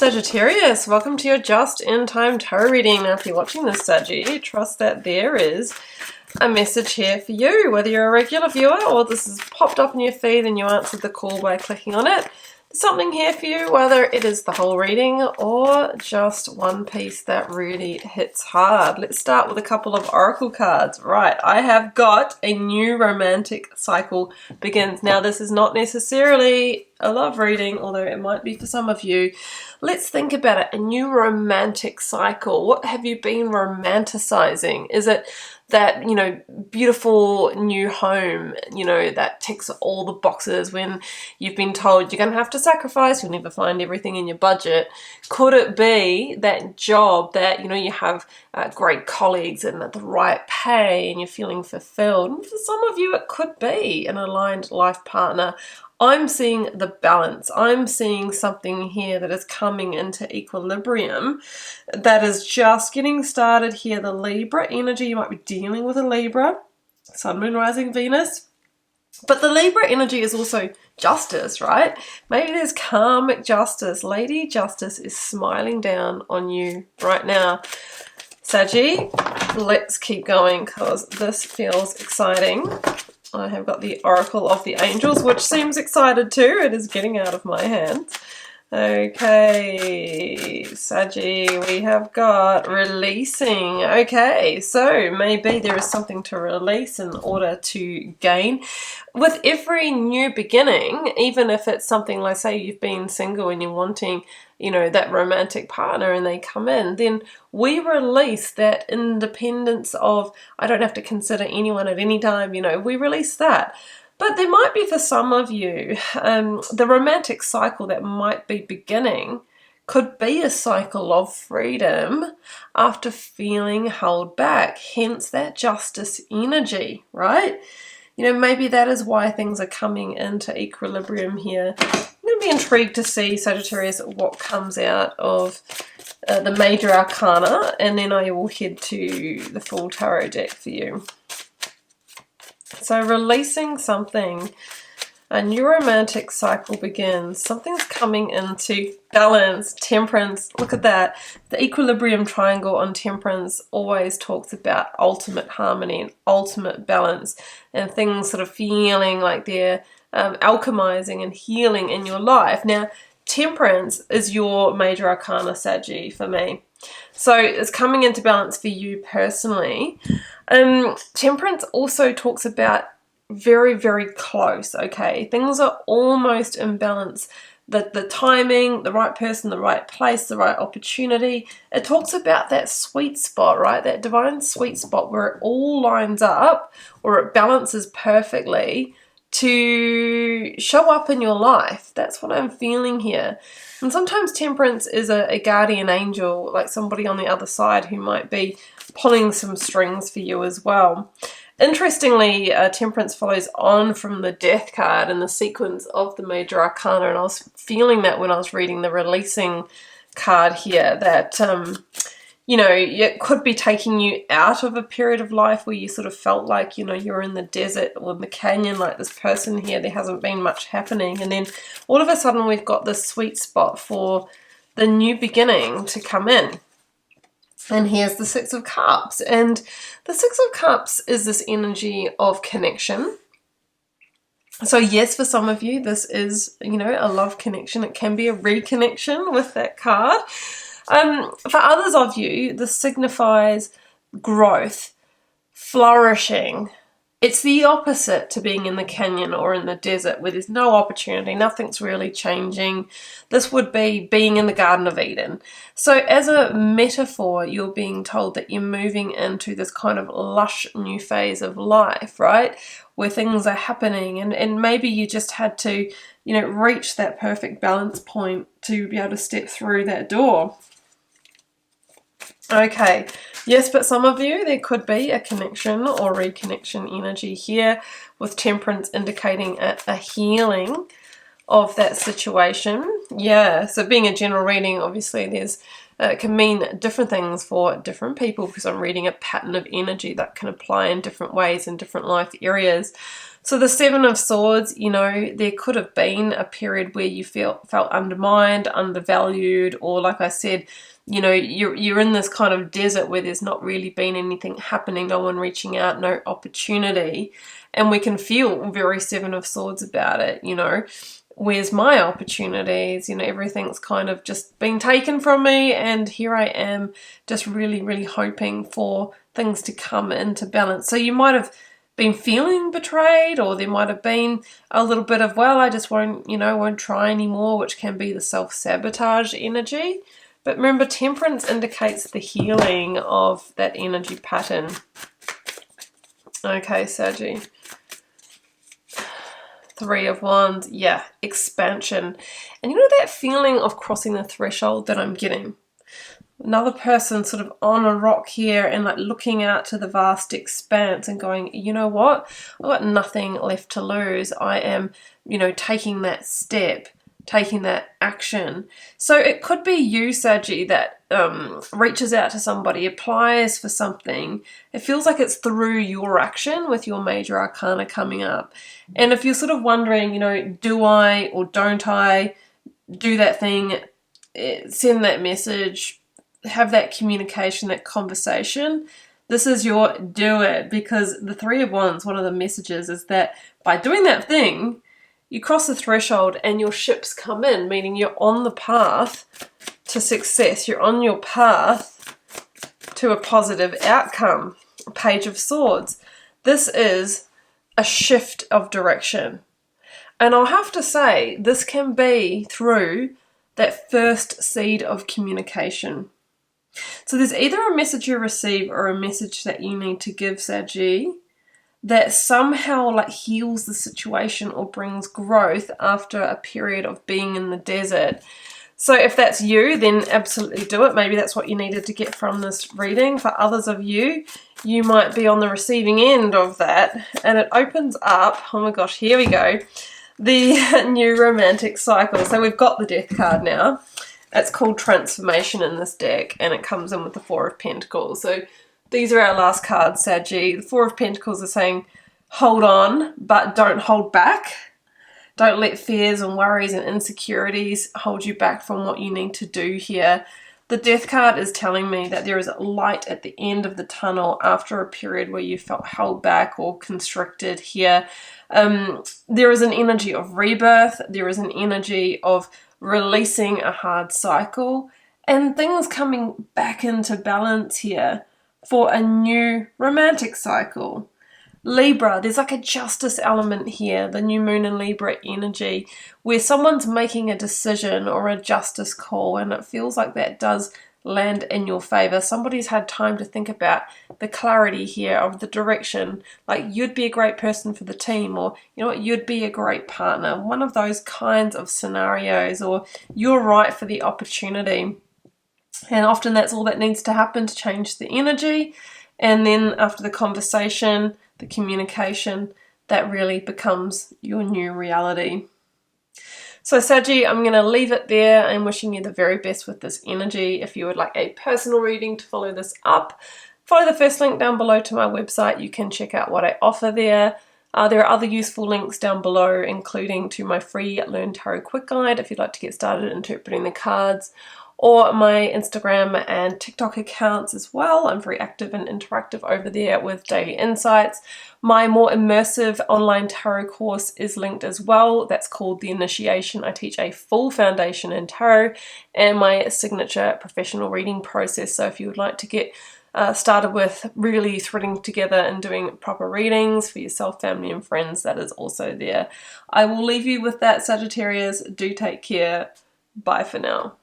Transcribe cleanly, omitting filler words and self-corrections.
Sagittarius, welcome to your just-in-time tarot reading. Now, if you're watching this, Saggy, trust that there is a message here for you. Whether you're a regular viewer or this has popped up in your feed and you answered the call by clicking on it, there's something here for you, whether it is the whole reading or just one piece that really hits hard. Let's start with a couple of oracle cards. Right, I have got a new romantic cycle begins. Now, this is not necessarily a love reading, although it might be for some of you. Let's think about it. A new romantic cycle. What have you been romanticizing? Is it that, beautiful new home, that ticks all the boxes when you've been told you're going to have to sacrifice, you'll never find everything in your budget? Could it be that job that, you have great colleagues and the right pay and you're feeling fulfilled? And for some of you, it could be an aligned life partner. I'm seeing the balance. I'm seeing something here that is coming into equilibrium that is just getting started here. The Libra energy, you might be dealing with a Libra, Sun, Moon, Rising, Venus. But the Libra energy is also justice, right? Maybe there's karmic justice. Lady Justice is smiling down on you right now. Saggy, let's keep going because this feels exciting. I have got the Oracle of the Angels, which seems excited too. It is getting out of my hands. Okay, Saggy, we have got releasing. Okay, so maybe there is something to release in order to gain. With every new beginning, even if it's something like, say, you've been single and you're wanting, that romantic partner and they come in, then we release that independence of, I don't have to consider anyone at any time, we release that. But there might be for some of you, the romantic cycle that might be beginning could be a cycle of freedom after feeling held back, hence that justice energy, right? Maybe that is why things are coming into equilibrium here. I'm going to be intrigued to see, Sagittarius, what comes out of the major arcana, and then I will head to the full tarot deck for you. So releasing something, a new romantic cycle begins. Something's coming into balance, temperance. Look at that. The equilibrium triangle on temperance always talks about ultimate harmony and ultimate balance and things sort of feeling like they're alchemizing and healing in your life. Now, temperance is your major arcana, Saggy, for me. So it's coming into balance for you personally. Temperance also talks about very, very close, okay? Things are almost in balance. The timing, the right person, the right place, the right opportunity. It talks about that sweet spot, right? That divine sweet spot where it all lines up or it balances perfectly to show up in your life. That's what I'm feeling here. And sometimes temperance is a guardian angel, like somebody on the other side who might be pulling some strings for you as well. Interestingly, temperance follows on from the death card in the sequence of the major arcana, and I was feeling that when I was reading the releasing card here, that it could be taking you out of a period of life where you sort of felt like, you're in the desert or in the canyon like this person here. There hasn't been much happening. And then all of a sudden we've got this sweet spot for the new beginning to come in. And here's the Six of Cups. And the Six of Cups is this energy of connection. So yes, for some of you, this is, a love connection. It can be a reconnection with that card. For others of you, this signifies growth, flourishing. It's the opposite to being in the canyon or in the desert where there's no opportunity, nothing's really changing. This would be being in the Garden of Eden. So as a metaphor, you're being told that you're moving into this kind of lush new phase of life, right? Where things are happening and maybe you just had to, reach that perfect balance point to be able to step through that door. Okay, yes, but some of you, there could be a connection or reconnection energy here with temperance indicating a healing of that situation. Yeah, so being a general reading, obviously it can mean different things for different people because I'm reading a pattern of energy that can apply in different ways in different life areas. So the Seven of Swords, you know, there could have been a period where you felt undermined, undervalued, or like I said, you know, you're in this kind of desert where there's not really been anything happening, no one reaching out, no opportunity. And we can feel very Seven of Swords about it, you know. Where's my opportunities? You know, everything's kind of just been taken from me, and here I am just really, really hoping for things to come into balance. So you might have been feeling betrayed, or there might have been a little bit of, well, I just won't, you know, won't try anymore, which can be the self-sabotage energy. But remember, Temperance indicates the healing of that energy pattern. Okay, Saggy. Three of Wands, yeah, expansion. And you know that feeling of crossing the threshold that I'm getting? Another person sort of on a rock here and like looking out to the vast expanse and going, you know what? I've got nothing left to lose. I am, you know, taking that step, taking that action. So it could be you, Saggy, that reaches out to somebody, applies for something. It feels like it's through your action with your major arcana coming up. And if you're sort of wondering, you know, do I or don't I do that thing, send that message, have that communication, that conversation, this is your do it. Because the Three of Wands, one of the messages is that by doing that thing, you cross the threshold and your ships come in, meaning you're on the path to success. You're on your path to a positive outcome. Page of Swords. This is a shift of direction. And I'll have to say, this can be through that first seed of communication. So there's either a message you receive or a message that you need to give, Saggy, that somehow like heals the situation or brings growth after a period of being in the desert. So if that's you, then absolutely do it. Maybe that's what you needed to get from this reading. For others of you, you might be on the receiving end of that. And it opens up, oh my gosh, here we go, the new romantic cycle. So we've got the Death card now. It's called Transformation in this deck, and it comes in with the Four of Pentacles. So these are our last cards, Saggy. The Four of Pentacles are saying, hold on, but don't hold back. Don't let fears and worries and insecurities hold you back from what you need to do here. The Death card is telling me that there is light at the end of the tunnel after a period where you felt held back or constricted here. There is an energy of rebirth. There is an energy of releasing a hard cycle and things coming back into balance here for a new romantic cycle. Libra, there's like a justice element here, the new moon in Libra energy, where someone's making a decision or a justice call, and it feels like that does land in your favor. Somebody's had time to think about the clarity here of the direction, like you'd be a great person for the team, or you know what, you'd be a great partner, one of those kinds of scenarios, or you're right for the opportunity. And often that's all that needs to happen to change the energy. And then after the conversation, the communication, that really becomes your new reality. So Saggy, I'm going to leave it there. I'm wishing you the very best with this energy. If you would like a personal reading to follow this up, follow the first link down below to my website. You can check out what I offer there. There are other useful links down below, including to my free Learn Tarot Quick Guide if you'd like to get started interpreting the cards, or my Instagram and TikTok accounts as well. I'm very active and interactive over there with daily insights. My more immersive online tarot course is linked as well. That's called The Initiation. I teach a full foundation in tarot and my signature professional reading process. So if you would like to get started with really threading together and doing proper readings for yourself, family and friends, that is also there. I will leave you with that, Sagittarius. Do take care. Bye for now.